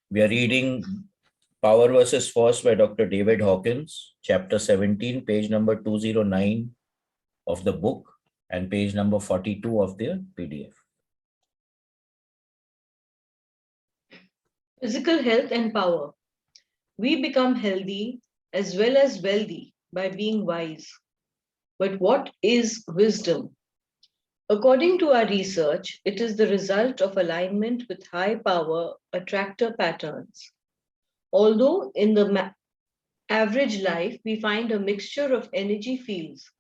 We are reading Power versus Force by Dr. David Hawkins, chapter 17, page number 209 of the book and page number 42 of the PDF. Physical health and power. We become healthy as well as wealthy by being wise. But what is wisdom? According to our research, it is the result of alignment with high power attractor patterns. Although in the average life, we find a mixture of energy fields,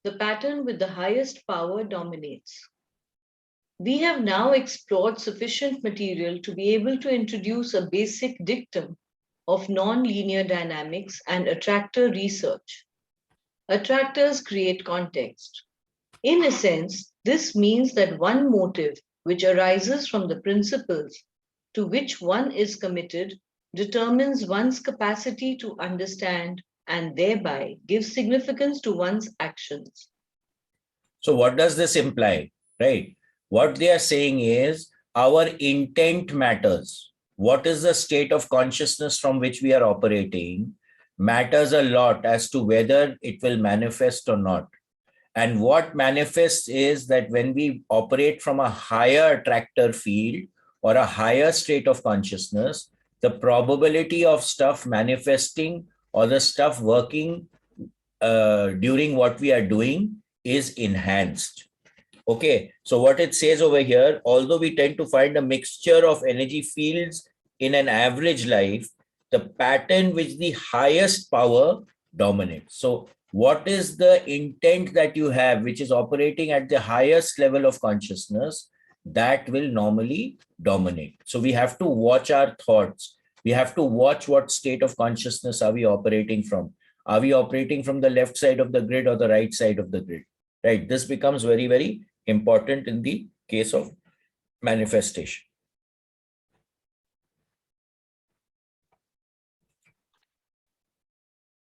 the pattern with the highest power dominates. We have now explored sufficient material to be able to introduce a basic dictum of nonlinear dynamics and attractor research. Attractors create context. In a sense, this means that one motive which arises from the principles to which one is committed determines one's capacity to understand and thereby gives significance to one's actions. So what does this imply, right? What they are saying is our intent matters. What is the state of consciousness from which we are operating matters a lot as to whether it will manifest or not. And what manifests is that when we operate from a higher attractor field or a higher state of consciousness, the probability of stuff manifesting or the stuff working during what we are doing is enhanced. Okay, so what it says over here, although we tend to find a mixture of energy fields in an average life, the pattern which the highest power dominates. So what is the intent that you have, which is operating at the highest level of consciousness, that will normally dominate. So we have to watch our thoughts. We have to watch what state of consciousness are we operating from. Are we operating from the left side of the grid or the right side of the grid? Right. This becomes very, very important in the case of manifestation.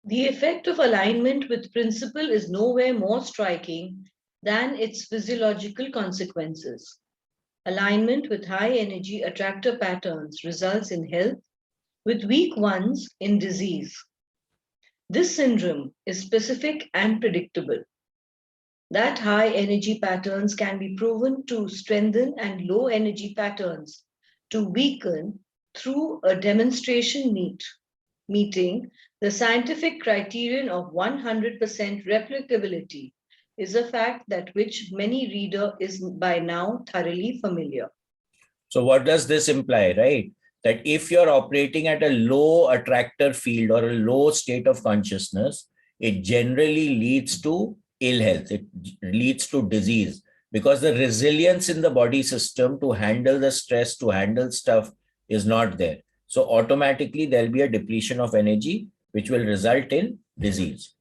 The effect of alignment with principle is nowhere more striking than its physiological consequences. Alignment with high energy attractor patterns results in health, with weak ones in disease. This syndrome is specific and predictable. That high energy patterns can be proven to strengthen and low energy patterns to weaken through a demonstration meeting the scientific criterion of 100% replicability is a fact that which many reader is by now thoroughly familiar. So what does this imply, right? That if you're operating at a low attractor field or a low state of consciousness, it generally leads to ill health. It leads to disease because the resilience in the body system to handle the stress, to handle stuff is not there. So automatically there'll be a depletion of energy, which will result in disease.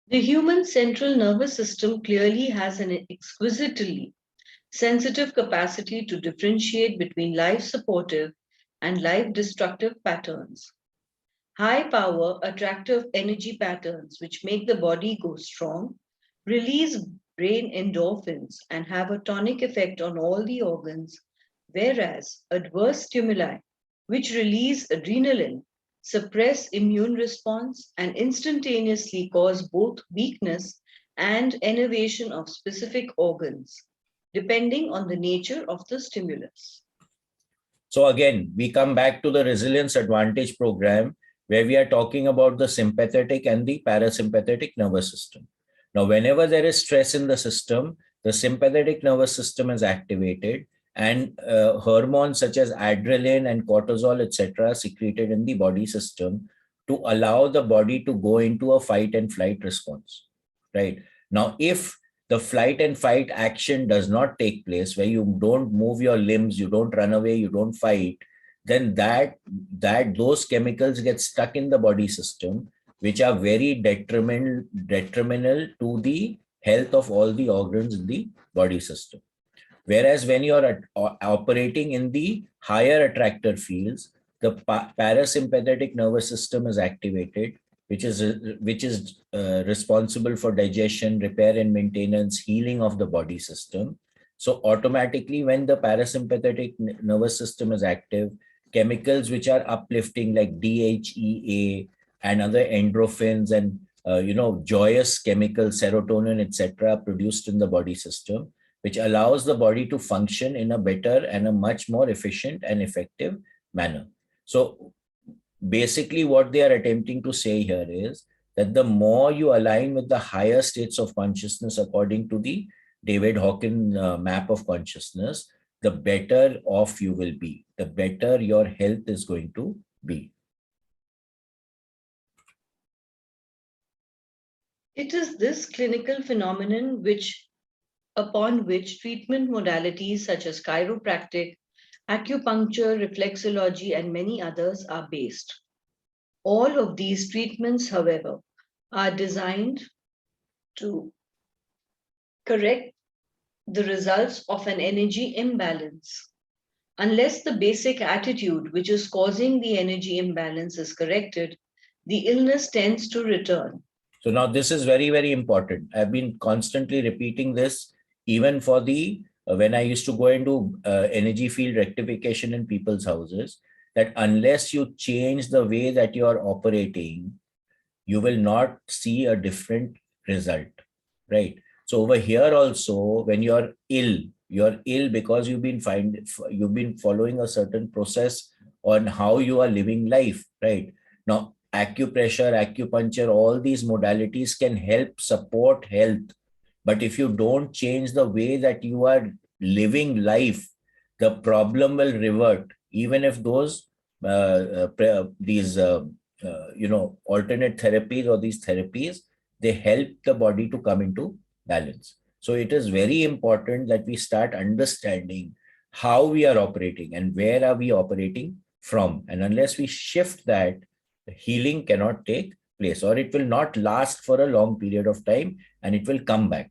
The human central nervous system clearly has an exquisitely sensitive capacity to differentiate between life-supportive and life-destructive patterns. High-power, attractive energy patterns which make the body go strong, release brain endorphins and have a tonic effect on all the organs, whereas adverse stimuli, which release adrenaline, suppress immune response and instantaneously cause both weakness and enervation of specific organs, depending on the nature of the stimulus. So again, we come back to the resilience advantage program where we are talking about the sympathetic and the parasympathetic nervous system. Now, whenever there is stress in the system, the sympathetic nervous system is activated and hormones such as adrenaline and cortisol, etc., secreted in the body system to allow the body to go into a fight and flight response, right? Now, if the flight and fight action does not take place, where you don't move your limbs, you don't run away, you don't fight, then those chemicals get stuck in the body system, which are very detrimental to the health of all the organs in the body system. Whereas when you're operating in the higher attractor fields, the parasympathetic nervous system is activated which is responsible for digestion, repair and maintenance, healing of the body system. So automatically, when the parasympathetic nervous system is active, chemicals which are uplifting like DHEA and other endorphins and joyous chemicals, serotonin, etc., produced in the body system, which allows the body to function in a better and a much more efficient and effective manner. So basically, what they are attempting to say here is that the more you align with the higher states of consciousness according to the David Hawkins map of consciousness, the better off you will be, the better your health is going to be. It is this clinical phenomenon upon which treatment modalities such as chiropractic, acupuncture, reflexology, and many others are based. All of these treatments, however, are designed to correct the results of an energy imbalance. Unless the basic attitude which is causing the energy imbalance is corrected, the illness tends to return. So now this is very, very important. I've been constantly repeating this even for the when I used to go into energy field rectification in people's houses, that unless you change the way that you are operating, you will not see a different result, right? So over here also, when you're ill because you've been following a certain process on how you are living life, right? Now, acupressure, acupuncture, all these modalities can help support health. But if you don't change the way that you are living life, the problem will revert, even if these alternate therapies or these therapies, they help the body to come into balance. So it is very important that we start understanding how we are operating and where are we operating from. And unless we shift that, healing cannot take place, or it will not last for a long period of time and it will come back.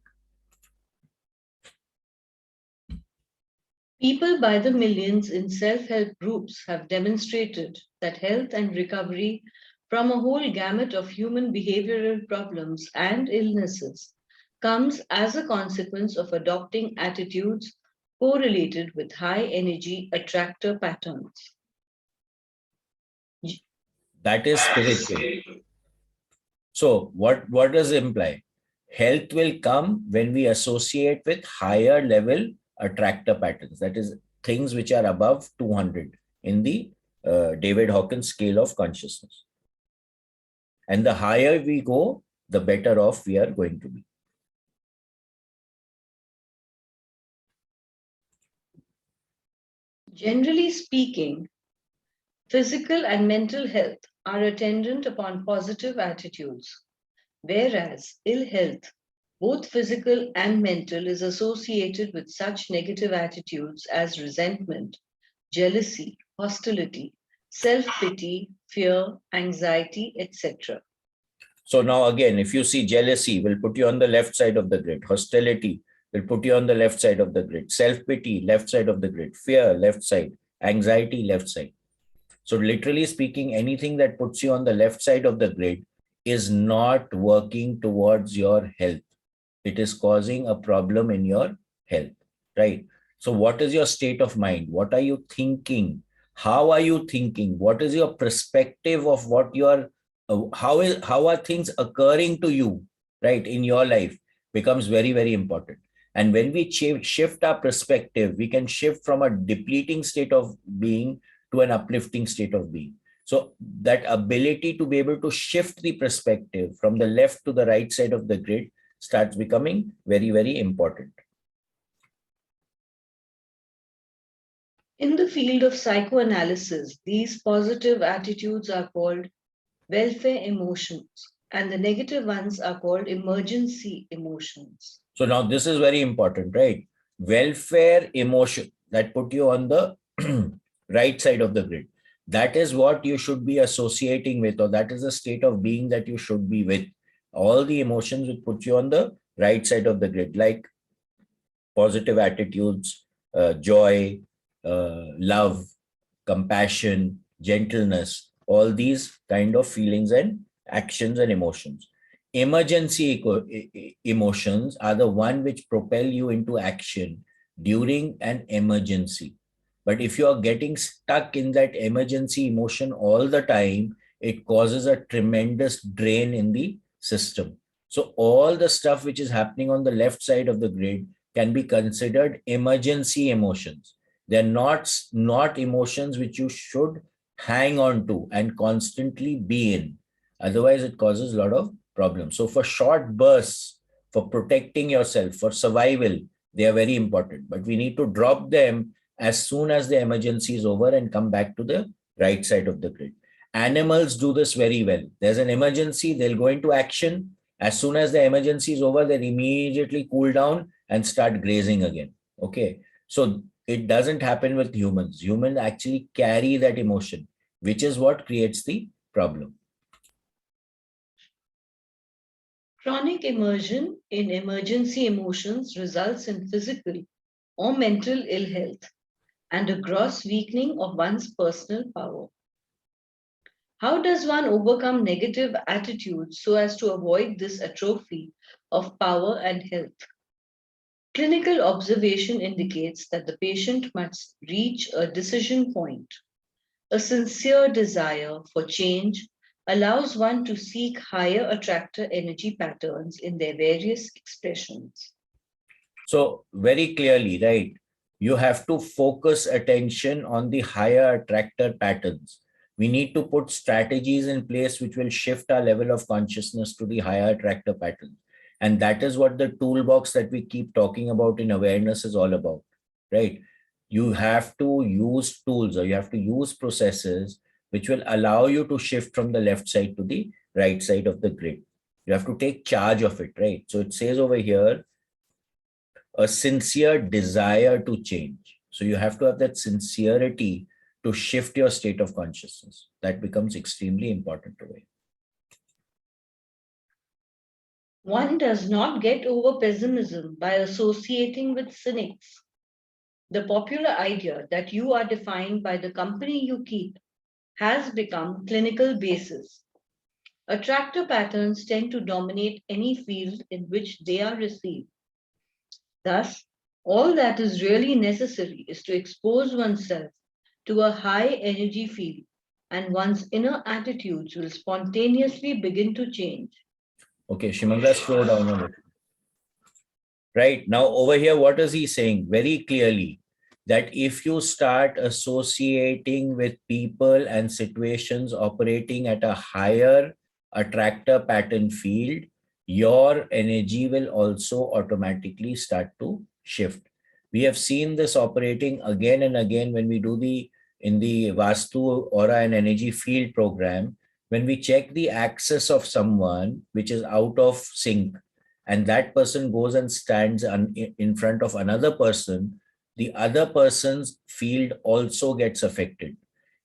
People by the millions in self-help groups have demonstrated that health and recovery from a whole gamut of human behavioral problems and illnesses comes as a consequence of adopting attitudes correlated with high energy attractor patterns. That is spiritual. So what does it imply? Health will come when we associate with higher level attractor patterns. That is things which are above 200 in the David Hawkins scale of consciousness. And the higher we go, the better off we are going to be. Generally speaking, physical and mental health are attendant upon positive attitudes, whereas ill health, both physical and mental, is associated with such negative attitudes as resentment, jealousy, hostility, self-pity, fear, anxiety, etc. So now again, if you see jealousy, will put you on the left side of the grid. Hostility will put you on the left side of the grid. Self-pity, left side of the grid. Fear, left side. Anxiety, left side. So literally speaking, anything that puts you on the left side of the grid is not working towards your health. It is causing a problem in your health, right? So what is your state of mind? What are you thinking? How are you thinking? What is your perspective of what you are, how are things occurring to you, right, in your life becomes very, very important. And when we shift our perspective, we can shift from a depleting state of being to an uplifting state of being. So that ability to be able to shift the perspective from the left to the right side of the grid starts becoming very, very important. In the field of psychoanalysis, these positive attitudes are called welfare emotions, and the negative ones are called emergency emotions. So now this is very important, right? Welfare emotion that put you on the right side of the grid. That is what you should be associating with, or that is a state of being that you should be with. All the emotions will put you on the right side of the grid, like positive attitudes, joy, love, compassion, gentleness, all these kind of feelings and actions and emotions. Emergency emotions are the one which propel you into action during an emergency. But if you are getting stuck in that emergency emotion all the time, it causes a tremendous drain in the system. So all the stuff which is happening on the left side of the grid can be considered emergency emotions. They're not emotions which you should hang on to and constantly be in. Otherwise, it causes a lot of problems. So for short bursts, for protecting yourself, for survival, they are very important. But we need to drop them as soon as the emergency is over and come back to the right side of the grid. Animals do this very well. There's an emergency, they'll go into action. As soon as the emergency is over, they'll immediately cool down and start grazing again. Okay. So it doesn't happen with humans. Humans actually carry that emotion, which is what creates the problem. Chronic immersion in emergency emotions results in physical or mental ill health and a gross weakening of one's personal power. How does one overcome negative attitudes so as to avoid this atrophy of power and health? Clinical observation indicates that the patient must reach a decision point. A sincere desire for change allows one to seek higher attractor energy patterns in their various expressions. So very clearly, right, you have to focus attention on the higher attractor patterns. We need to put strategies in place which will shift our level of consciousness to the higher attractor patterns. And that is what the toolbox that we keep talking about in awareness is all about, right? You have to use tools, or you have to use processes which will allow you to shift from the left side to the right side of the grid. You have to take charge of it, right? So it says over here, a sincere desire to change. So you have to have that sincerity to shift your state of consciousness. That becomes extremely important today. One does not get over pessimism by associating with cynics. The popular idea that you are defined by the company you keep has become clinical basis. Attractor patterns tend to dominate any field in which they are received. Thus, all that is really necessary is to expose oneself to a high energy field, and one's inner attitudes will spontaneously begin to change. Okay, Shimanga, slow down a little. Right now, over here, what is he saying? Very clearly, that if you start associating with people and situations operating at a higher attractor pattern field, your energy will also automatically start to shift. We have seen this operating again and again when we do in the Vastu Aura and Energy Field program. When we check the axis of someone which is out of sync, and that person goes and stands in front of another person, the other person's field also gets affected.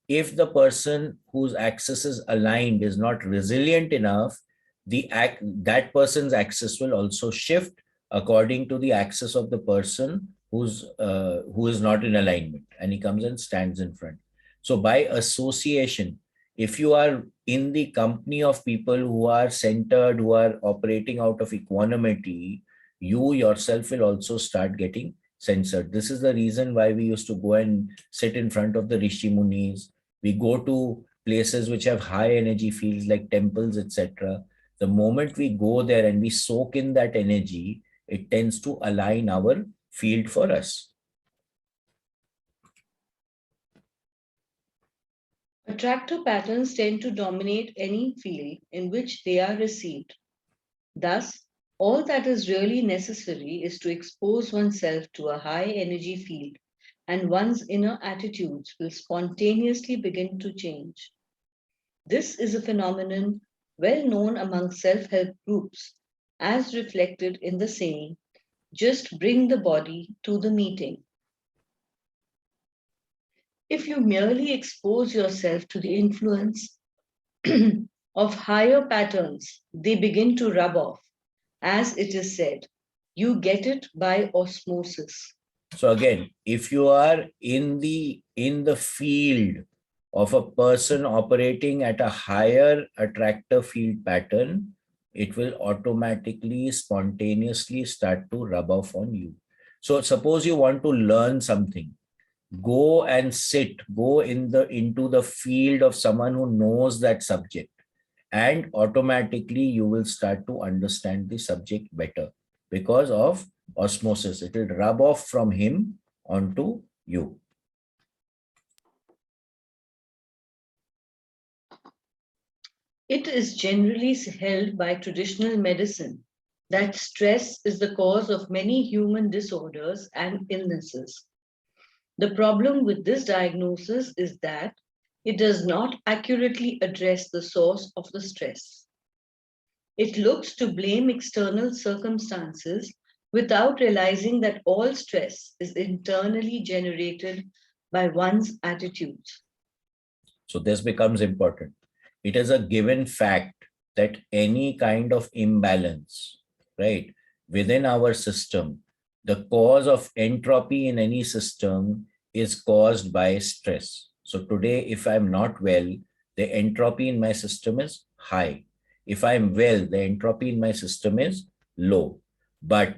If the person whose axis is aligned is not resilient enough, that person's axis will also shift according to the axis of the person who is not in alignment, and he comes and stands in front. So by association, if you are in the company of people who are centered, who are operating out of equanimity, you yourself will also start getting censored. This is the reason why we used to go and sit in front of the Rishi Munis. We go to places which have high energy fields like temples, etc. The moment we go there and we soak in that energy, it tends to align our field for us. Attractor patterns tend to dominate any field in which they are received. Thus, all that is really necessary is to expose oneself to a high energy field, and one's inner attitudes will spontaneously begin to change. This is a phenomenon well known among self help groups, as reflected in the saying, just bring the body to the meeting. If you merely expose yourself to the influence of higher patterns, they begin to rub off. As it is said, you get it by osmosis. So again, if you are in the field of a person operating at a higher attractor field pattern, it will automatically, spontaneously start to rub off on you. So suppose you want to learn something, go and go into the field of someone who knows that subject, and automatically you will start to understand the subject better because of osmosis. It will rub off from him onto you. It is generally held by traditional medicine that stress is the cause of many human disorders and illnesses. The problem with this diagnosis is that it does not accurately address the source of the stress. It looks to blame external circumstances without realizing that all stress is internally generated by one's attitudes. So this becomes important. It is a given fact that any kind of imbalance, right, within our system, the cause of entropy in any system is caused by stress. So today, if I'm not well, the entropy in my system is high. If I'm well, the entropy in my system is low. But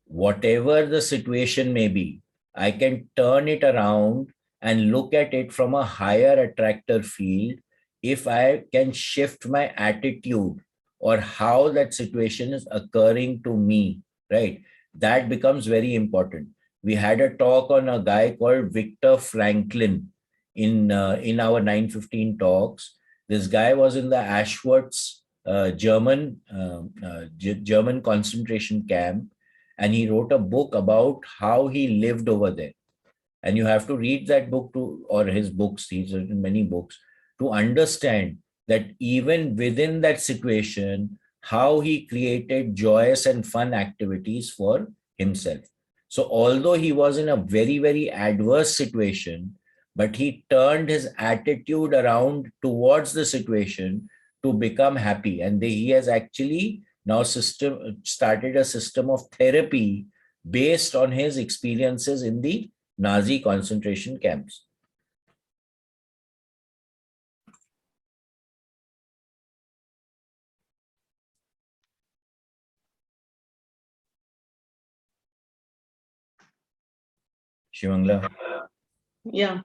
whatever the situation may be, I can turn it around and look at it from a higher attractor field if I can shift my attitude or how that situation is occurring to me, right? That becomes very important. We had a talk on a guy called Viktor Franklin in our 915 talks. This guy was in the Auschwitz German concentration camp, and he wrote a book about how he lived over there. And you have to read that book or his books, he's written many books, to understand that even within that situation, how he created joyous and fun activities for himself. So although he was in a very, very adverse situation, but he turned his attitude around towards the situation to become happy. And he has actually now started a system of therapy based on his experiences in the Nazi concentration camps. Shivangla? Yeah.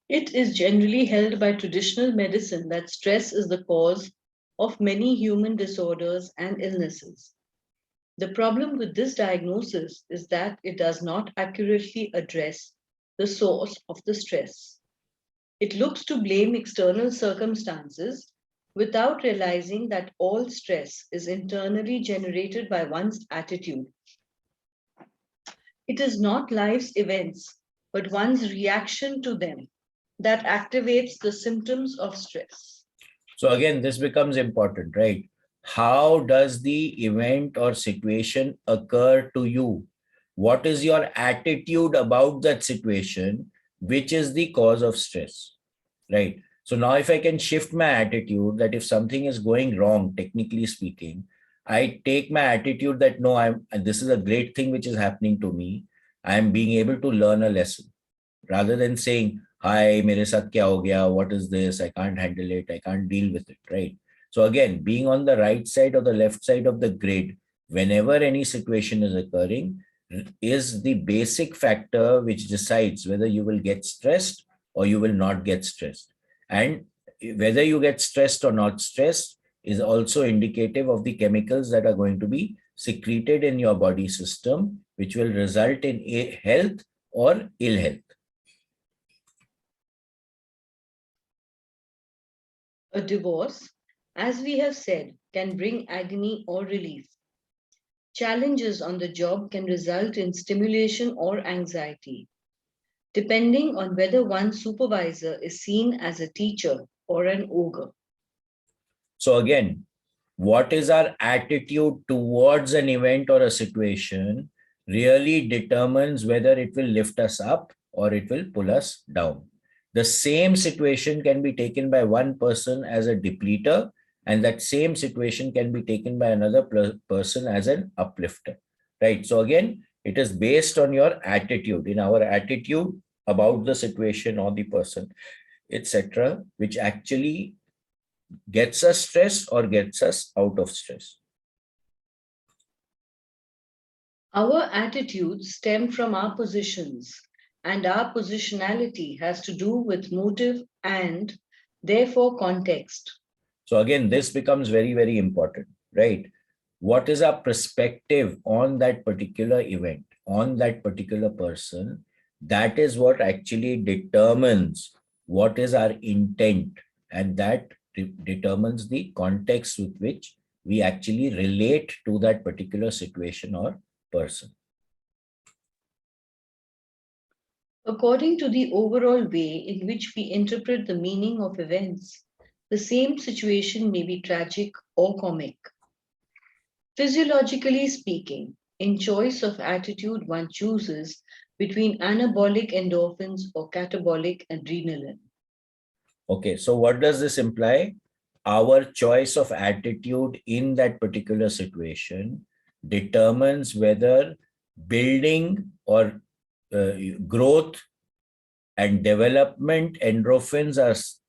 It is generally held by traditional medicine that stress is the cause of many human disorders and illnesses. The problem with this diagnosis is that it does not accurately address the source of the stress. It looks to blame external circumstances without realizing that all stress is internally generated by one's attitude. It is not life's events, but one's reaction to them that activates the symptoms of stress. So again, this becomes important, right? How does the event or situation occur to you? What is your attitude about that situation, which is the cause of stress, right? So now if I can shift my attitude that if something is going wrong, technically speaking, I take my attitude that no, this is a great thing which is happening to me. I am being able to learn a lesson rather than saying, hi, mere saath kya ho gaya? What is this? I can't handle it. I can't deal with it, right? So again, being on the right side or the left side of the grid, whenever any situation is occurring, is the basic factor which decides whether you will get stressed or you will not get stressed. And whether you get stressed or not stressed is also indicative of the chemicals that are going to be secreted in your body system, which will result in health or ill health. A divorce, as we have said, can bring agony or relief. Challenges on the job can result in stimulation or anxiety, depending on whether one's supervisor is seen as a teacher or an ogre. So again, what is our attitude towards an event or a situation really determines whether it will lift us up or it will pull us down. The same situation can be taken by one person as a depleter, and that same situation can be taken by another person as an uplifter. right? So again, it is based on your attitude, in our attitude about the situation or the person, etc., which actually gets us stressed or gets us out of stress. Our attitudes stem from our positions, and our positionality has to do with motive and therefore context. So again, this becomes very, very important, right? What is our perspective on that particular event, on that particular person? That is what actually determines what is our intent, and that determines the context with which we actually relate to that particular situation or person. According to the overall way in which we interpret the meaning of events, the same situation may be tragic or comic. Physiologically speaking, in choice of attitude, one chooses between anabolic endorphins or catabolic adrenaline. Okay, so what does this imply? Our choice of attitude in that particular situation determines whether building or growth and development endorphins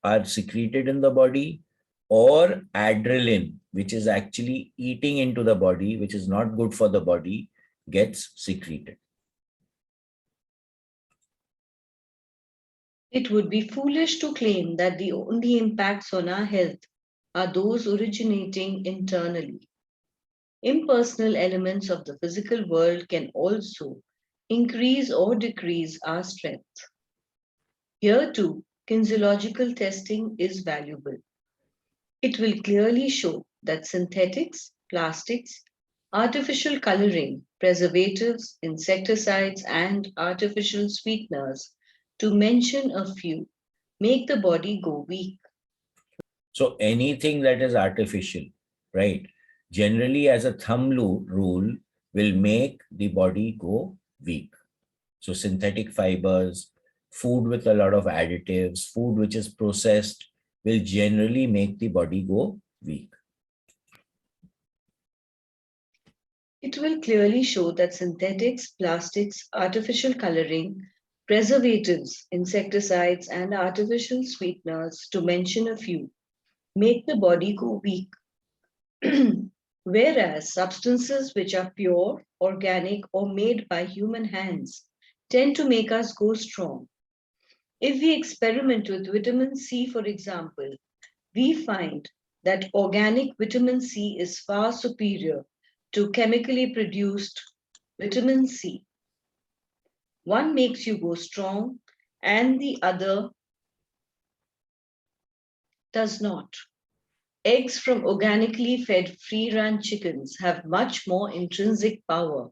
are secreted in the body, or adrenaline, which is actually eating into the body, which is not good for the body, gets secreted. It would be foolish to claim that the only impacts on our health are those originating internally. Impersonal elements of the physical world can also increase or decrease our strength. Here too, kinesiological testing is valuable. It will clearly show that synthetics, plastics, artificial coloring, preservatives, insecticides, and artificial sweeteners, to mention a few, make the body go weak. So anything that is artificial, right, generally as a thumb rule, will make the body go weak. So synthetic fibers, food with a lot of additives, food which is processed, will generally make the body go weak. It will clearly show that synthetics, plastics, artificial coloring, preservatives, insecticides, and artificial sweeteners, to mention a few, make the body go weak. Whereas substances which are pure, organic, or made by human hands tend to make us go strong. If we experiment with vitamin C, for example, we find that organic vitamin C is far superior to chemically produced vitamin C. One makes you go strong and the other does not. Eggs from organically fed free-range chickens have much more intrinsic power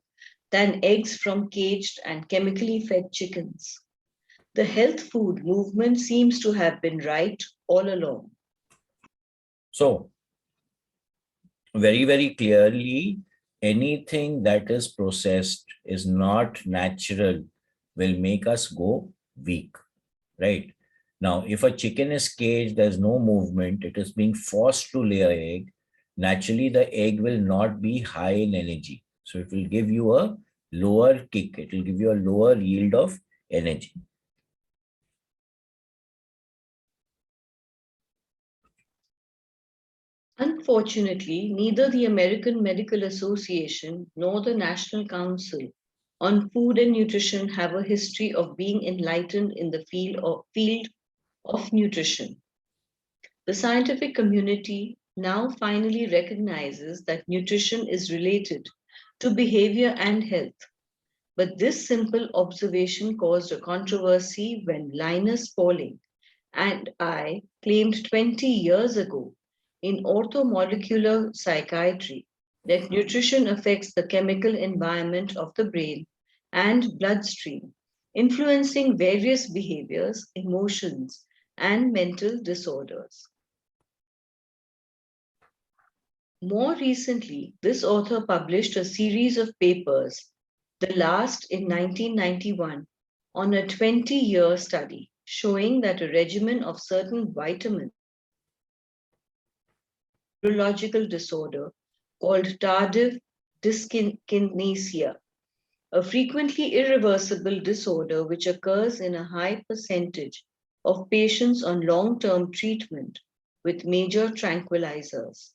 than eggs from caged and chemically fed chickens. The health food movement seems to have been right all along. So very, very clearly, anything that is processed is not natural, will make us go weak, right? Now, if a chicken is caged, there's no movement, it is being forced to lay an egg, naturally the egg will not be high in energy. So it will give you a lower kick, it will give you a lower yield of energy. Unfortunately, neither the American Medical Association nor the National Council on Food and Nutrition have a history of being enlightened in the field of nutrition. The scientific community now finally recognizes that nutrition is related to behavior and health. But this simple observation caused a controversy when Linus Pauling and I claimed 20 years ago in orthomolecular psychiatry that nutrition affects the chemical environment of the brain and bloodstream, influencing various behaviors, emotions, and mental disorders. More recently, this author published a series of papers, the last in 1991, on a 20-year study showing that a regimen of certain vitamins neurological disorder called tardive dyskinesia, a frequently irreversible disorder which occurs in a high percentage of patients on long-term treatment with major tranquilizers.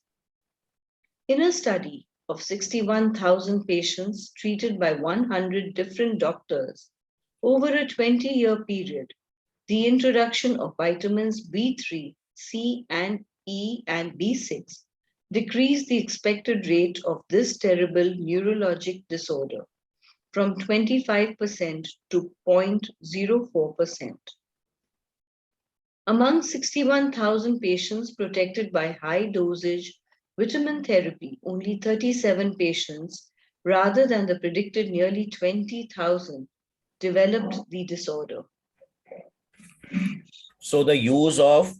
In a study of 61,000 patients treated by 100 different doctors over a 20-year period, the introduction of vitamins B3, C, and E, and B6 decreased the expected rate of this terrible neurologic disorder from 25% to 0.04%. Among 61,000 patients protected by high dosage vitamin therapy, only 37 patients, rather than the predicted nearly 20,000, developed the disorder. So the use of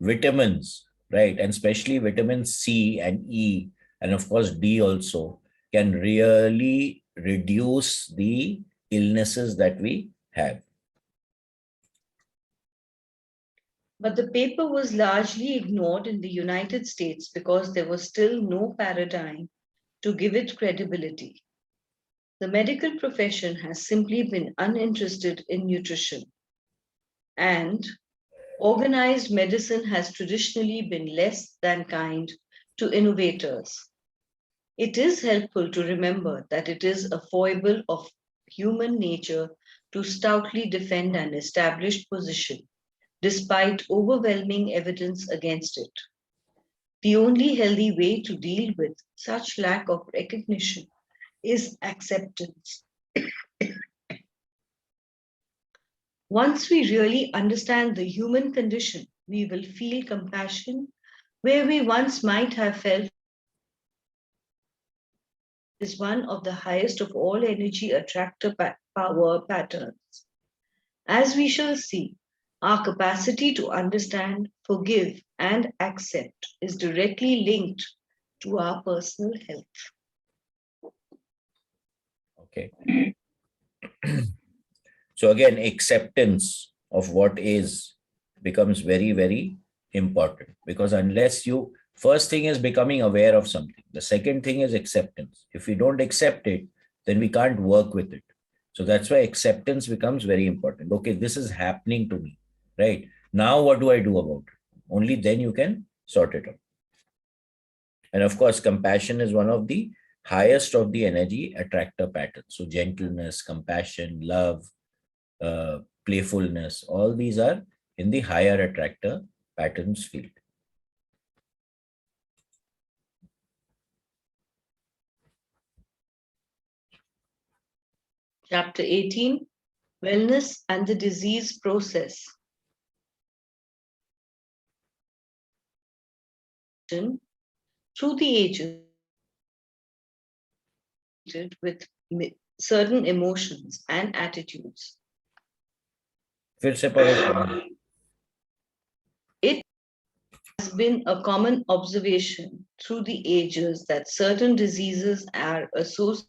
vitamins, right, and especially vitamin C and E, and of course D also, can really reduce the illnesses that we have. But the paper was largely ignored in the United States because there was still no paradigm to give it credibility. The medical profession has simply been uninterested in nutrition, and organized medicine has traditionally been less than kind to innovators. It is helpful to remember that it is a foible of human nature to stoutly defend an established position, despite overwhelming evidence against it. The only healthy way to deal with such lack of recognition is acceptance. Once we really understand the human condition, we will feel compassion where we once might have felt is one of the highest of all energy attractor power patterns. As we shall see, our capacity to understand, forgive, and accept is directly linked to our personal health. Okay. So again, acceptance of what is becomes very, very important, because unless you, first thing is becoming aware of something. The second thing is acceptance. If we don't accept it, then we can't work with it. So that's why acceptance becomes very important. Okay, this is happening to me, right? Now what do I do about it? Only then you can sort it out. And of course, compassion is one of the highest of the energy attractor patterns. So gentleness, compassion, love, playfulness, all these are in the higher attractor patterns field. Chapter 18, Wellness and the Disease Process. Through the ages, with certain emotions and attitudes. It has been a common observation through the ages that certain diseases are associated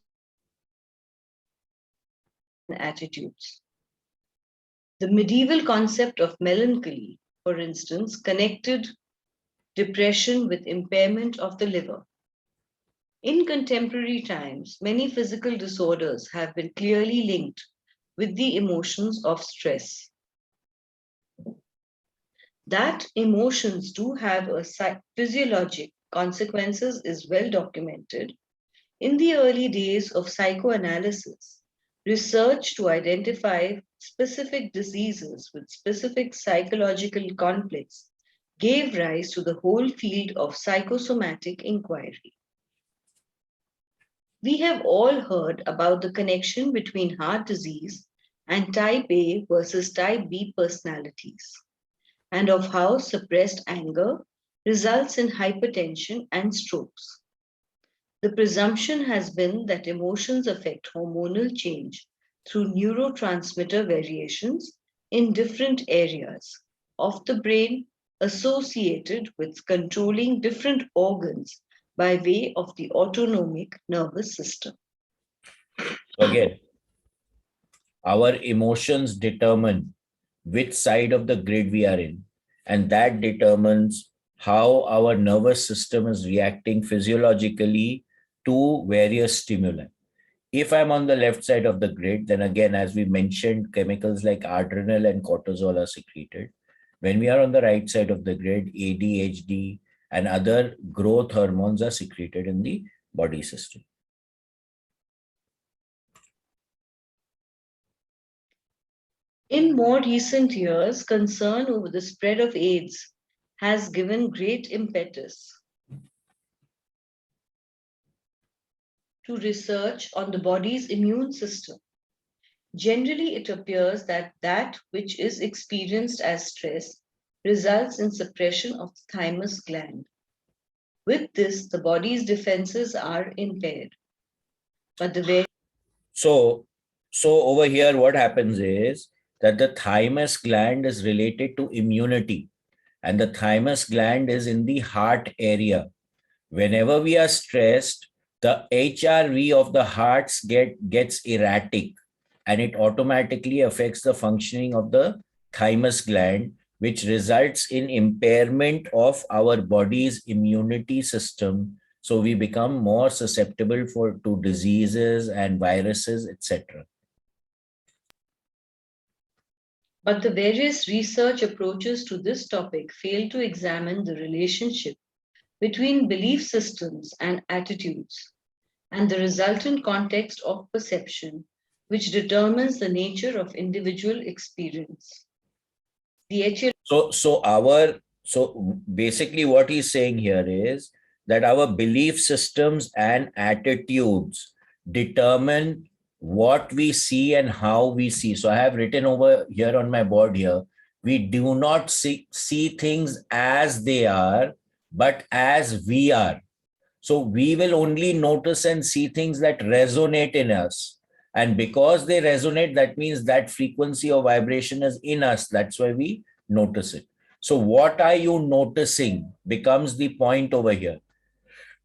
with attitudes. The medieval concept of melancholy, for instance, connected depression with impairment of the liver. In contemporary times, many physical disorders have been clearly linked with the emotions of stress. That emotions do have a physiologic consequences is well documented. In the early days of psychoanalysis, research to identify specific diseases with specific psychological conflicts gave rise to the whole field of psychosomatic inquiry. We have all heard about the connection between heart disease and type A versus type B personalities, and of how suppressed anger results in hypertension and strokes. The presumption has been that emotions affect hormonal change through neurotransmitter variations in different areas of the brain associated with controlling different organs by way of the autonomic nervous system. Again, our emotions determine which side of the grid we are in, and that determines how our nervous system is reacting physiologically to various stimuli. If I'm on the left side of the grid, then again, as we mentioned, chemicals like adrenal and cortisol are secreted. When we are on the right side of the grid, ADHD and other growth hormones are secreted in the body system. In more recent years, concern over the spread of AIDS has given great impetus to research on the body's immune system. Generally, it appears that that which is experienced as stress results in suppression of the thymus gland. With this, the body's defenses are impaired. But the So over here, what happens is that the thymus gland is related to immunity, and the thymus gland is in the heart area. Whenever we are stressed, the HRV of the hearts gets erratic, and it automatically affects the functioning of the thymus gland, which results in impairment of our body's immunity system. So we become more susceptible to diseases and viruses, etc. But the various research approaches to this topic fail to examine the relationship between belief systems and attitudes and the resultant context of perception, which determines the nature of individual experience. So basically what he's saying here is that our belief systems and attitudes determine what we see and how we see. So I have written over here on my board here, we do not see things as they are, but as we are. So we will only notice and see things that resonate in us. And because they resonate, that means that frequency or vibration is in us. That's why we notice it. So what are you noticing becomes the point over here,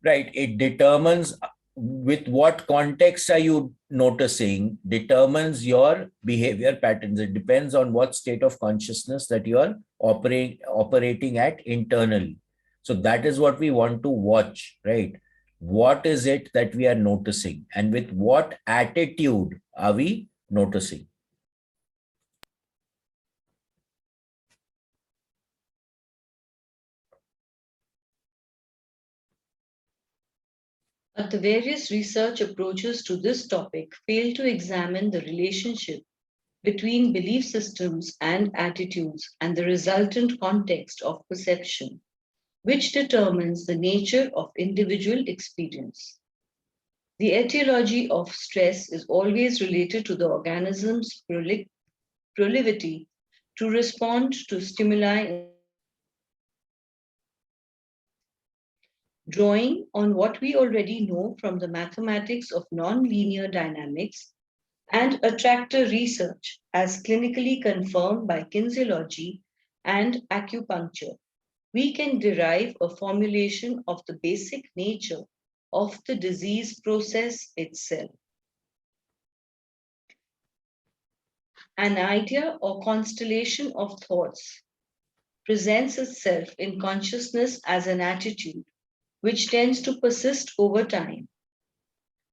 right? It determines with what context are you noticing, determines your behavior patterns. It depends on what state of consciousness that you are operating at internally. So that is what we want to watch, right? What is it that we are noticing, and with what attitude are we noticing? But the various research approaches to this topic fail to examine the relationship between belief systems and attitudes and the resultant context of perception, which determines the nature of individual experience. The etiology of stress is always related to the organism's proclivity to respond to stimuli. Drawing on what we already know from the mathematics of nonlinear dynamics and attractor research, as clinically confirmed by kinesiology and acupuncture, we can derive a formulation of the basic nature of the disease process itself. An idea or constellation of thoughts presents itself in consciousness as an attitude which tends to persist over time.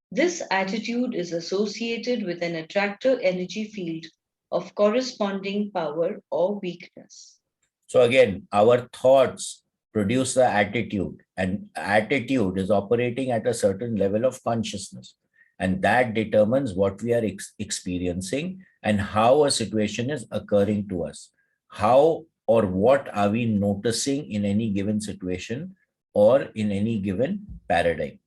This attitude is associated with an attractor energy field of corresponding power or weakness. So again, our thoughts produce the attitude, and attitude is operating at a certain level of consciousness. And that determines what we are experiencing and how a situation is occurring to us. How or what are we noticing in any given situation or in any given paradigm?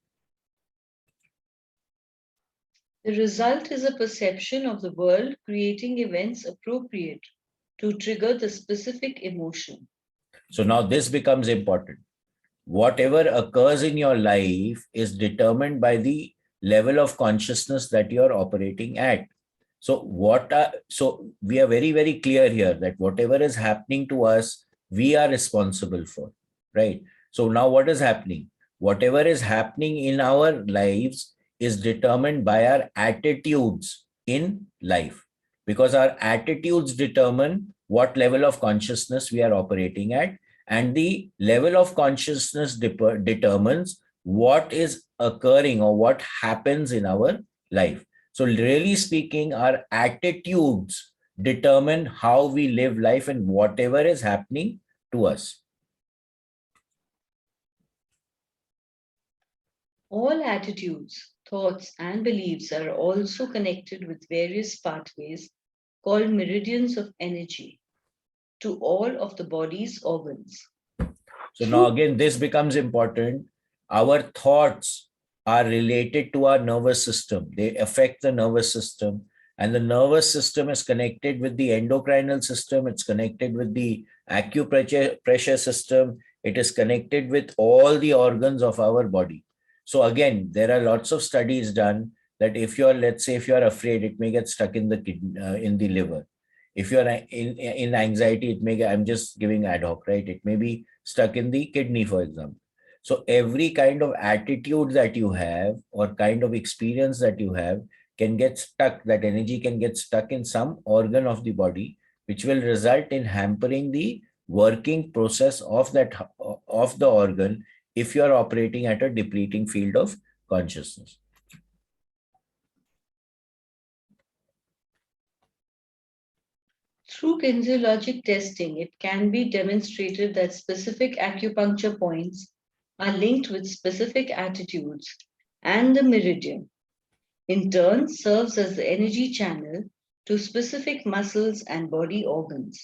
The result is a perception of the world creating events appropriate to trigger the specific emotion. So now this becomes important. Whatever occurs in your life is determined by the level of consciousness that you're operating at. So we are very, very clear here that whatever is happening to us, we are responsible for, right? So now what is happening? Whatever is happening in our lives is determined by our attitudes in life, because our attitudes determine what level of consciousness we are operating at, and the level of consciousness determines what is occurring or what happens in our life. So really speaking, our attitudes determine how we live life and whatever is happening to us. All attitudes, thoughts, and beliefs are also connected with various pathways called meridians of energy to all of the body's organs. So now again, this becomes important. Our thoughts are related to our nervous system. They affect the nervous system. And the nervous system is connected with the endocrinal system. It's connected with the acupressure system. It is connected with all the organs of our body. So again, there are lots of studies done that if you're, let's say, if you're afraid, it may get stuck in the in the liver. If you're in anxiety, it may, I'm just giving ad hoc, right? It may be stuck in the kidney, for example. So every kind of attitude that you have or kind of experience that you have can get stuck, that energy can get stuck in some organ of the body, which will result in hampering the working process of that of the organ if you are operating at a depleting field of consciousness. Through kinesiologic testing, it can be demonstrated that specific acupuncture points are linked with specific attitudes, and the meridian, in turn, serves as the energy channel to specific muscles and body organs.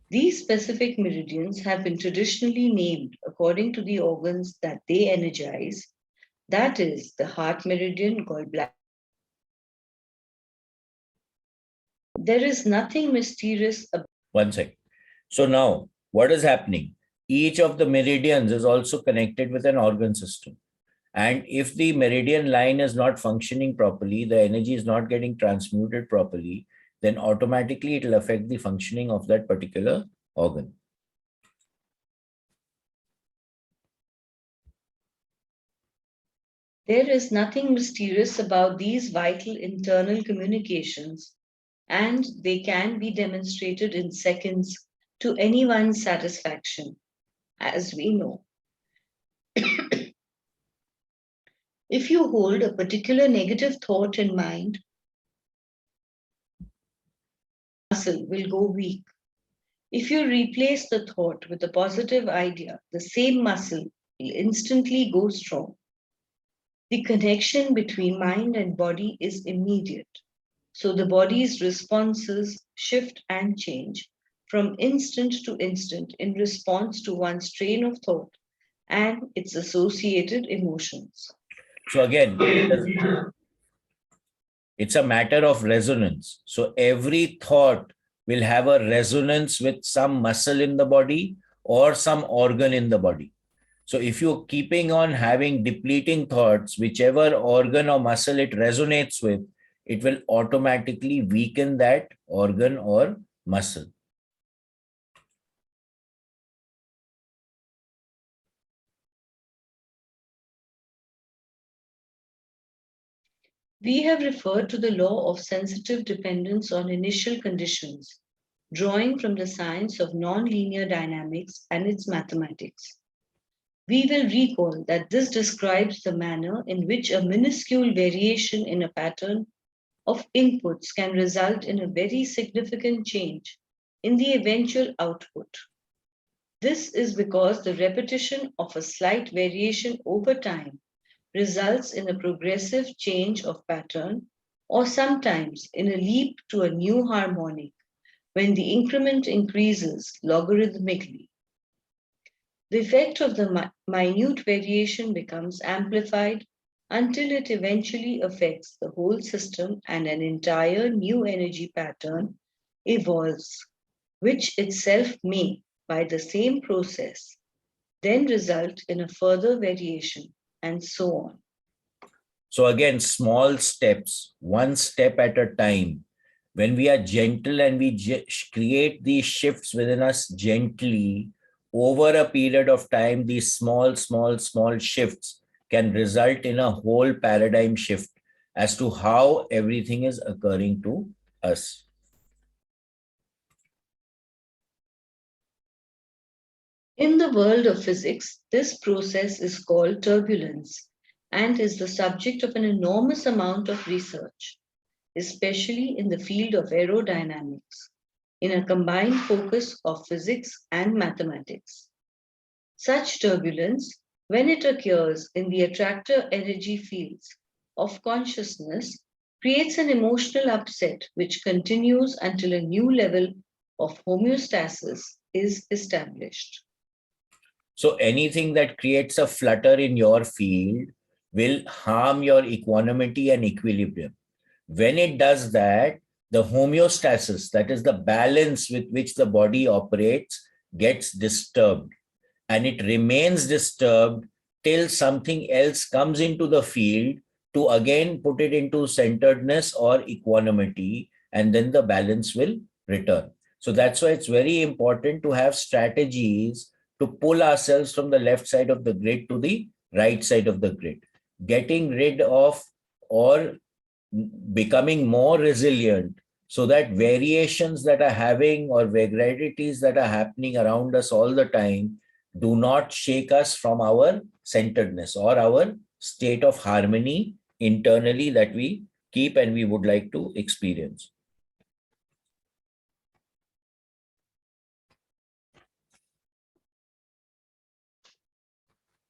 These specific meridians have been traditionally named according to the organs that they energize, that is, the heart meridian, gallbladder. There is nothing mysterious about. One second. So now, what is happening? Each of the meridians is also connected with an organ system. And if the meridian line is not functioning properly, the energy is not getting transmuted properly, then automatically it will affect the functioning of that particular organ. There is nothing mysterious about these vital internal communications, and they can be demonstrated in seconds to anyone's satisfaction, as we know. If you hold a particular negative thought in mind, muscle will go weak. If you replace the thought with a positive idea, the same muscle will instantly go strong. The connection between mind and body is immediate. So the body's responses shift and change from instant to instant in response to one's train of thought and its associated emotions. So again, it's a matter of resonance. So every thought will have a resonance with some muscle in the body or some organ in the body. So if you're keeping on having depleting thoughts, whichever organ or muscle it resonates with, it will automatically weaken that organ or muscle. We have referred to the law of sensitive dependence on initial conditions, drawing from the science of nonlinear dynamics and its mathematics. We will recall that this describes the manner in which a minuscule variation in a pattern of inputs can result in a very significant change in the eventual output. This is because the repetition of a slight variation over time results in a progressive change of pattern or sometimes in a leap to a new harmonic when the increment increases logarithmically. The effect of the minute variation becomes amplified until it eventually affects the whole system and an entire new energy pattern evolves, which itself may, by the same process, then result in a further variation, and so on. So again, small steps, one step at a time. When we are gentle and we create these shifts within us gently, over a period of time, these small shifts can result in a whole paradigm shift as to how everything is occurring to us. In the world of physics, this process is called turbulence and is the subject of an enormous amount of research, especially in the field of aerodynamics, in a combined focus of physics and mathematics. Such turbulence, when it occurs in the attractor energy fields of consciousness, creates an emotional upset which continues until a new level of homeostasis is established. So anything that creates a flutter in your field will harm your equanimity and equilibrium. When it does that, the homeostasis, that is the balance with which the body operates, gets disturbed. And it remains disturbed till something else comes into the field to again put it into centeredness or equanimity, and then the balance will return. So that's why it's very important to have strategies to pull ourselves from the left side of the grid to the right side of the grid. Getting rid of or becoming more resilient so that variations that are having or vagaries that are happening around us all the time do not shake us from our centeredness or our state of harmony internally that we keep and we would like to experience.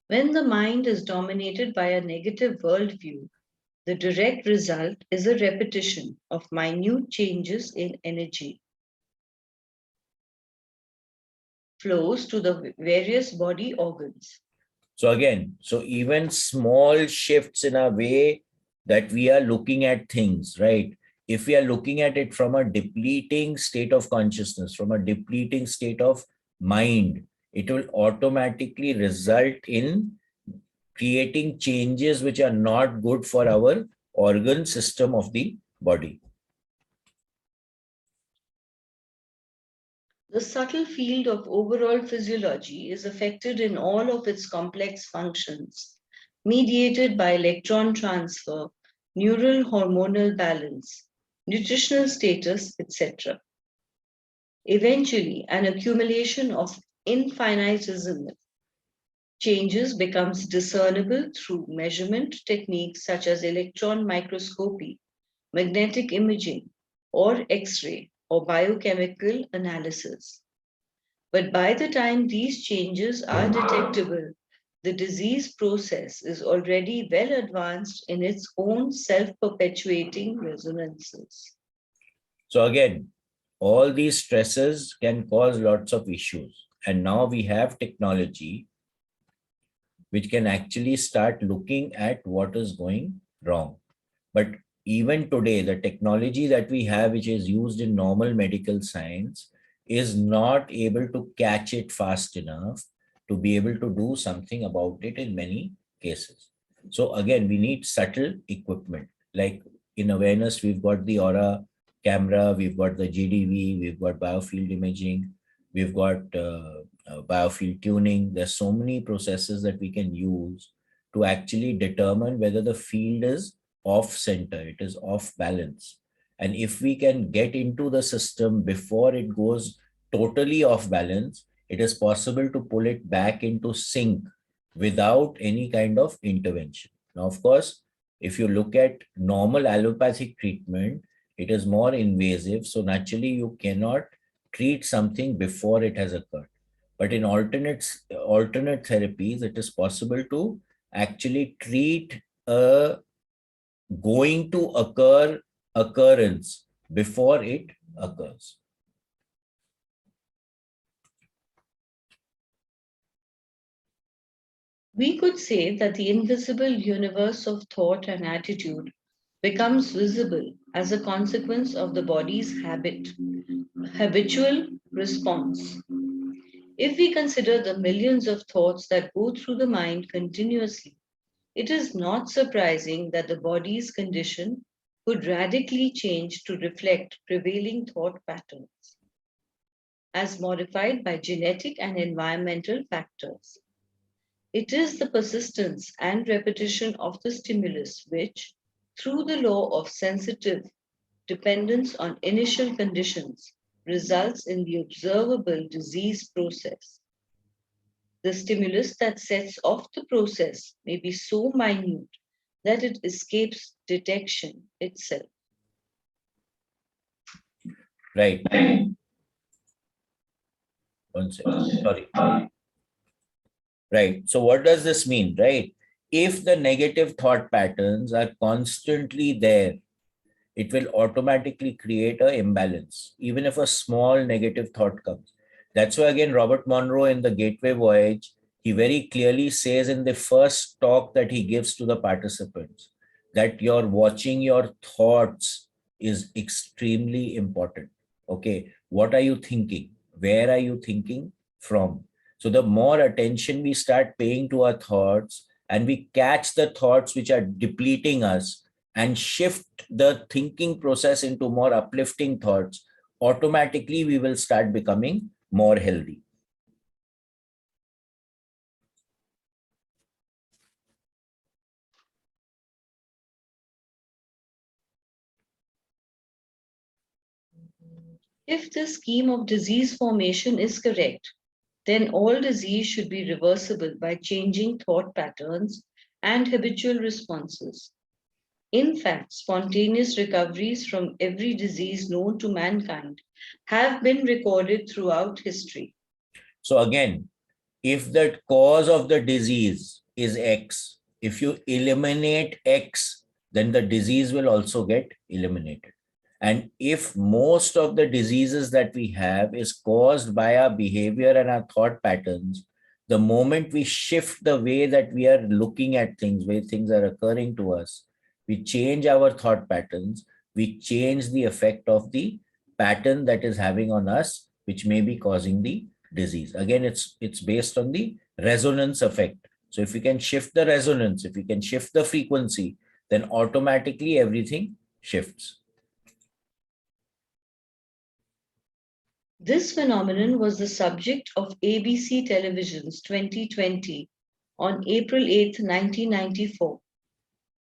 When the mind is dominated by a negative worldview, the direct result is a repetition of minute changes in energy flows to the various body organs. So again, so even small shifts in a way that we are looking at things, right? If we are looking at it from a depleting state of consciousness, from a depleting state of mind, it will automatically result in creating changes which are not good for our organ system of the body. The subtle field of overall physiology is affected in all of its complex functions, mediated by electron transfer, neural hormonal balance, nutritional status, etc. Eventually, an accumulation of infinitesimal changes becomes discernible through measurement techniques such as electron microscopy, magnetic imaging, or X-ray or biochemical analysis. But by the time these changes are detectable, the disease process is already well advanced in its own self-perpetuating resonances. So again, all these stresses can cause lots of issues. And now we have technology which can actually start looking at what is going wrong. But even today, the technology that we have, which is used in normal medical science, is not able to catch it fast enough to be able to do something about it in many cases. So again, we need subtle equipment. Like in awareness, we've got the Aura camera, we've got the GDV, we've got biofield imaging, we've got biofield tuning. There's so many processes that we can use to actually determine whether the field is off center, it is off balance. And if we can get into the system before it goes totally off balance, it is possible to pull it back into sync without any kind of intervention. Now, of course, if you look at normal allopathic treatment, it is more invasive. So naturally, you cannot treat something before it has occurred. But in alternate therapies, it is possible to actually treat a going to occur occurrence before it occurs. We could say that the invisible universe of thought and attitude becomes visible as a consequence of the body's habitual response. If we consider the millions of thoughts that go through the mind continuously, it is not surprising that the body's condition could radically change to reflect prevailing thought patterns, as modified by genetic and environmental factors. It is the persistence and repetition of the stimulus which, through the law of sensitive dependence on initial conditions, results in the observable disease process. The stimulus that sets off the process may be so minute that it escapes detection itself. Right. One second. Sorry. Right. So what does this mean, right? If the negative thought patterns are constantly there, it will automatically create an imbalance, even if a small negative thought comes. That's why, again, Robert Monroe in the Gateway Voyage, he very clearly says in the first talk that he gives to the participants that you're watching your thoughts is extremely important. Okay, what are you thinking? Where are you thinking from? So the more attention we start paying to our thoughts and we catch the thoughts which are depleting us, and shift the thinking process into more uplifting thoughts, automatically we will start becoming more healthy. If the scheme of disease formation is correct, then all disease should be reversible by changing thought patterns and habitual responses. In fact, spontaneous recoveries from every disease known to mankind have been recorded throughout history. So again, if the cause of the disease is X, if you eliminate X, then the disease will also get eliminated. And if most of the diseases that we have is caused by our behavior and our thought patterns, the moment we shift the way that we are looking at things, way things are occurring to us, we change our thought patterns, we change the effect of the pattern that is having on us, which may be causing the disease. Again, it's based on the resonance effect. So if we can shift the resonance, if we can shift the frequency, then automatically everything shifts. This phenomenon was the subject of ABC Television's 2020 on April 8, 1994.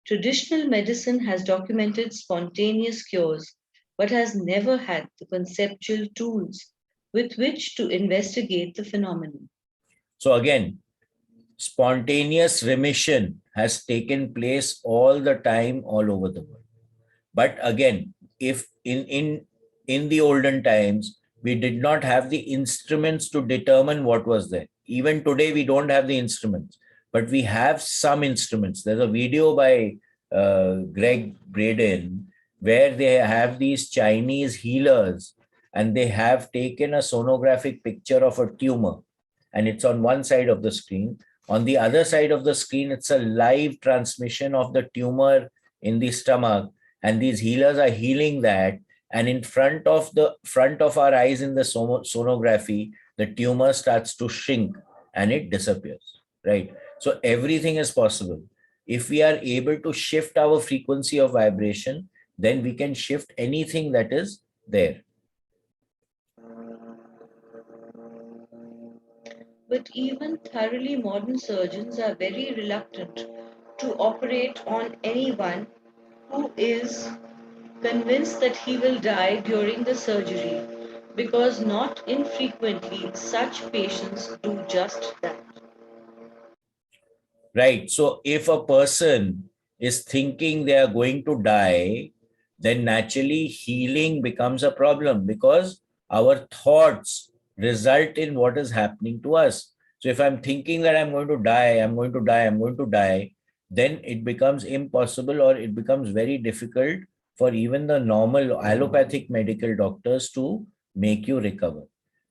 Traditional medicine has documented spontaneous cures, but has never had the conceptual tools with which to investigate the phenomenon. So again, spontaneous remission has taken place all the time, all over the world. But again, if in the olden times, we did not have the instruments to determine what was there. Even today, we don't have the instruments, but we have some instruments. There's a video by Greg Braden where they have these Chinese healers and they have taken a sonographic picture of a tumor, and it's on one side of the screen. On the other side of the screen, it's a live transmission of the tumor in the stomach, and these healers are healing that. And in front of our eyes in the sonography, the tumor starts to shrink and it disappears. Right. So everything is possible. If we are able to shift our frequency of vibration, then we can shift anything that is there. But even thoroughly modern surgeons are very reluctant to operate on anyone who is convinced that he will die during the surgery, because not infrequently such patients do just that. Right. So if a person is thinking they are going to die, then naturally healing becomes a problem because our thoughts result in what is happening to us. So if I'm thinking that I'm going to die, I'm going to die, I'm going to die, then it becomes impossible, or it becomes very difficult for even the normal allopathic medical doctors to make you recover.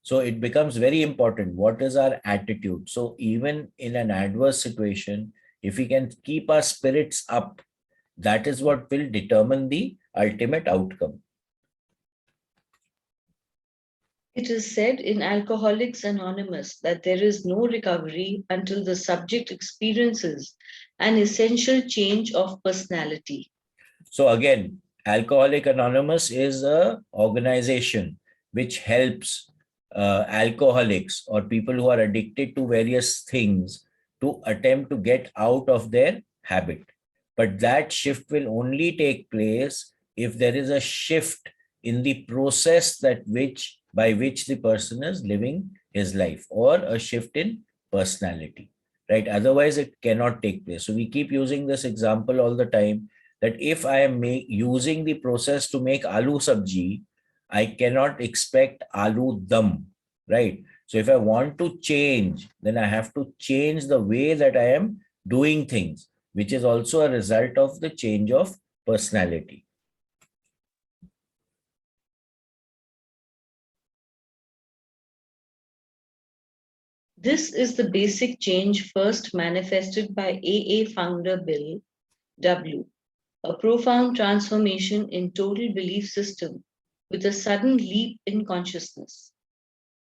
So it becomes very important. What is our attitude? So even in an adverse situation, if we can keep our spirits up, that is what will determine the ultimate outcome. It is said in Alcoholics Anonymous that there is no recovery until the subject experiences an essential change of personality. So again, Alcoholic Anonymous is an organization which helps alcoholics or people who are addicted to various things to attempt to get out of their habit. But that shift will only take place if there is a shift in the process by which the person is living his life, or a shift in personality, right? Otherwise, it cannot take place. So we keep using this example all the time that if I am using the process to make aloo sabji, I cannot expect aloo dum, right? So if I want to change, then I have to change the way that I am doing things, which is also a result of the change of personality. This is the basic change first manifested by AA founder Bill W. A profound transformation in total belief system with a sudden leap in consciousness.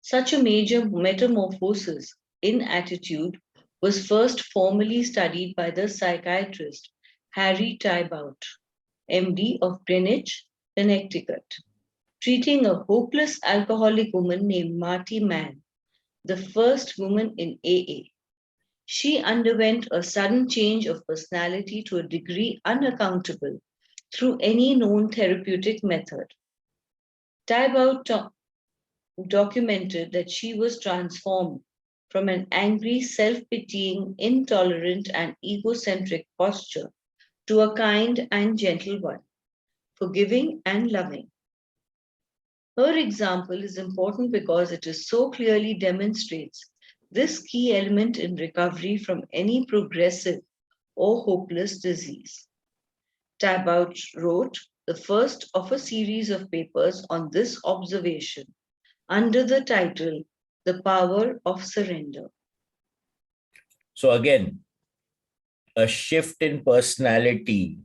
Such a major metamorphosis in attitude was first formally studied by the psychiatrist Harry Tiebout, MD of Greenwich, Connecticut, treating a hopeless alcoholic woman named Marty Mann, the first woman in AA. She underwent a sudden change of personality to a degree unaccountable through any known therapeutic method. Tiebout documented that she was transformed from an angry, self-pitying, intolerant, and egocentric posture to a kind and gentle one, forgiving and loving. Her example is important because it is so clearly demonstrates this key element in recovery from any progressive or hopeless disease. Tiebout wrote the first of a series of papers on this observation under the title The Power of Surrender. So again, a shift in personality,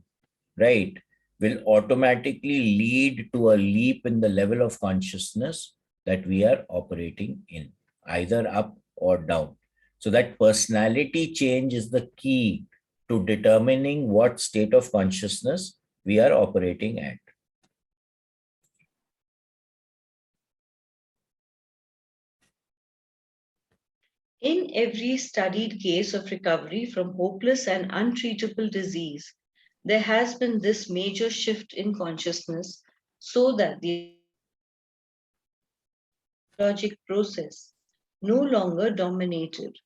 right, will automatically lead to a leap in the level of consciousness that we are operating in, either up or down. So that personality change is the key to determining what state of consciousness we are operating at. In every studied case of recovery from hopeless and untreatable disease, there has been this major shift in consciousness so that the logic process no longer dominated.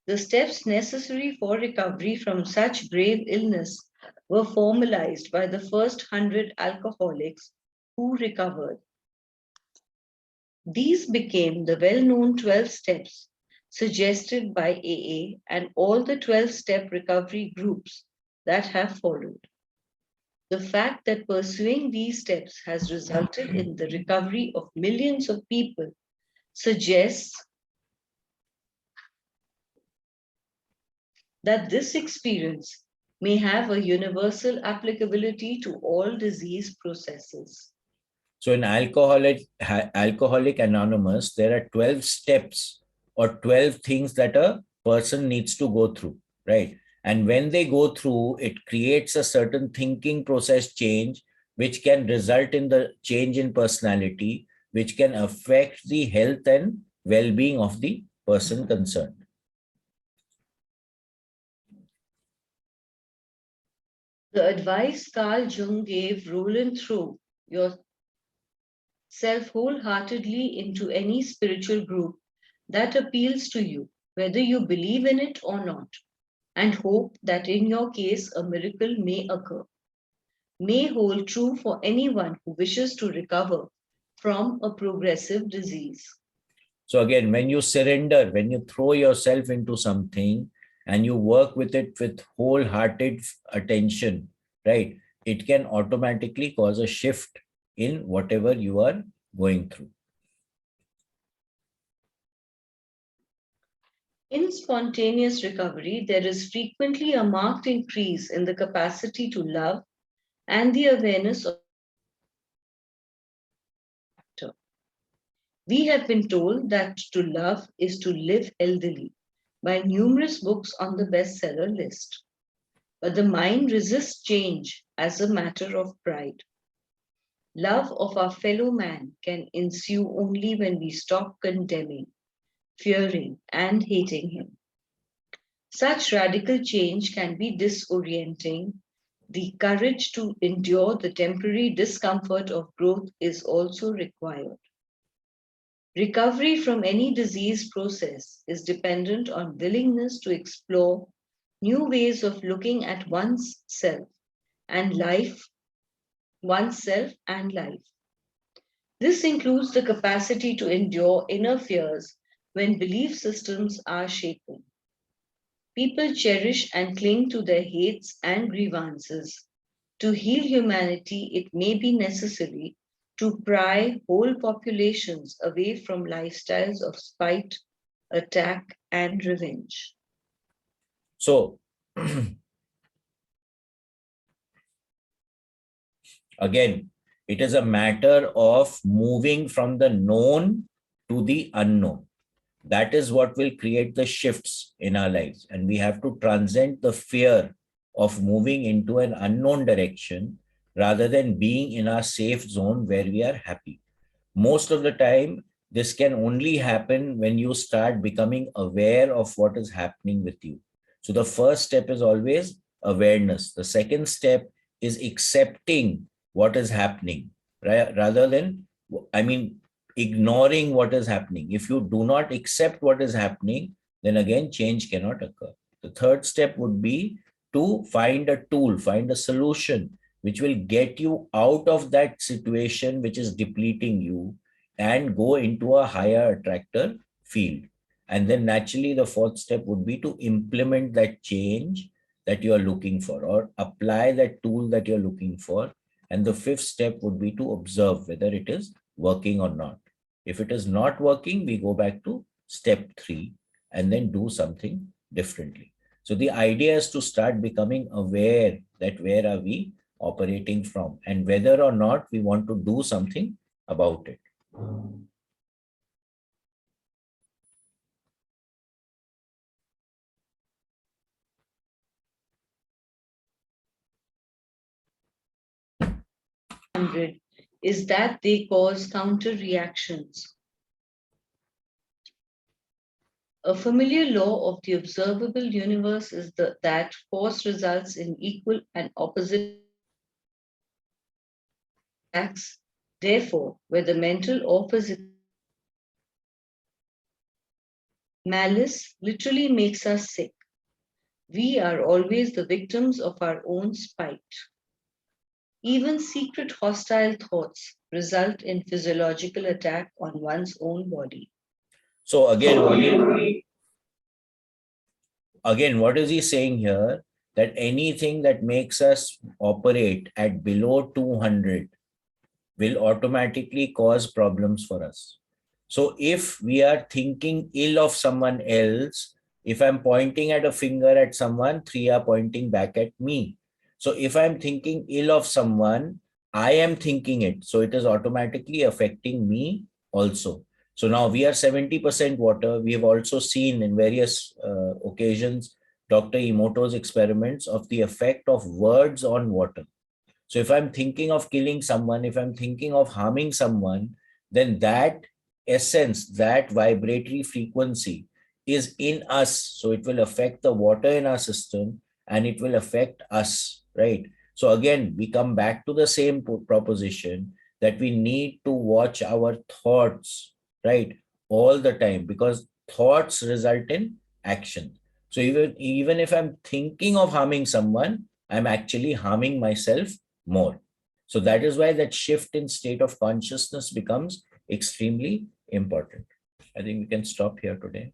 The steps necessary for recovery from such grave illness were formalized by the first 100 alcoholics who recovered. These became the well-known 12 steps suggested by AA and all the 12-step recovery groups that have followed. The fact that pursuing these steps has resulted in the recovery of millions of people suggests that this experience may have a universal applicability to all disease processes. So in Alcoholic Anonymous, there are 12 steps or 12 things that a person needs to go through, right? And when they go through, it creates a certain thinking process change, which can result in the change in personality, which can affect the health and well-being of the person concerned. The advice Carl Jung gave Roland through yourself wholeheartedly into any spiritual group that appeals to you, whether you believe in it or not, and hope that in your case a miracle may occur, may hold true for anyone who wishes to recover from a progressive disease. So again, when you surrender, when you throw yourself into something and you work with it with wholehearted attention, right, it can automatically cause a shift in whatever you are going through. In spontaneous recovery, there is frequently a marked increase in the capacity to love and the awareness of. We have been told that to love is to live healthily by numerous books on the bestseller list. But the mind resists change as a matter of pride. Love of our fellow man can ensue only when we stop condemning, fearing, and hating him. Such radical change can be disorienting. The courage to endure the temporary discomfort of growth is also required. Recovery from any disease process is dependent on willingness to explore new ways of looking at and life, oneself and life. This includes the capacity to endure inner fears when belief systems are shaken. People cherish and cling to their hates and grievances. To heal humanity, it may be necessary to pry whole populations away from lifestyles of spite, attack, and revenge. So, again, it is a matter of moving from the known to the unknown. That is what will create the shifts in our lives. And we have to transcend the fear of moving into an unknown direction rather than being in our safe zone where we are happy. Most of the time, this can only happen when you start becoming aware of what is happening with you. So the first step is always awareness. The second step is accepting what is happening, right? Rather than, ignoring what is happening. If you do not accept what is happening, then again, change cannot occur. The third step would be to find a tool, find a solution which will get you out of that situation which is depleting you and go into a higher attractor field. And then naturally, the fourth step would be to implement that change that you are looking for or apply that tool that you're looking for. And the fifth step would be to observe whether it is working or not. If it is not working, we go back to step 3 and then do something differently. So the idea is to start becoming aware that where are we operating from and whether or not we want to do something about it. Is that they cause counter reactions. A familiar law of the observable universe is that force results in equal and opposite acts. Therefore, whether mental or physical, malice literally makes us sick. We are always the victims of our own spite. Even secret hostile thoughts result in physiological attack on one's own body. So what is he saying here? That anything that makes us operate at below 200 will automatically cause problems for us. So if we are thinking ill of someone else, if I'm pointing at a finger at someone, 3 are pointing back at me. So if I'm thinking ill of someone, I am thinking it. So it is automatically affecting me also. So now we are 70% water. We have also seen in various occasions Dr. Emoto's experiments of the effect of words on water. So if I'm thinking of killing someone, if I'm thinking of harming someone, then that essence, that vibratory frequency is in us. So it will affect the water in our system and it will affect us, right? So again, we come back to the same proposition that we need to watch our thoughts, right? All the time, because thoughts result in action. So even if I'm thinking of harming someone, I'm actually harming myself more. So that is why that shift in state of consciousness becomes extremely important. I think we can stop here today.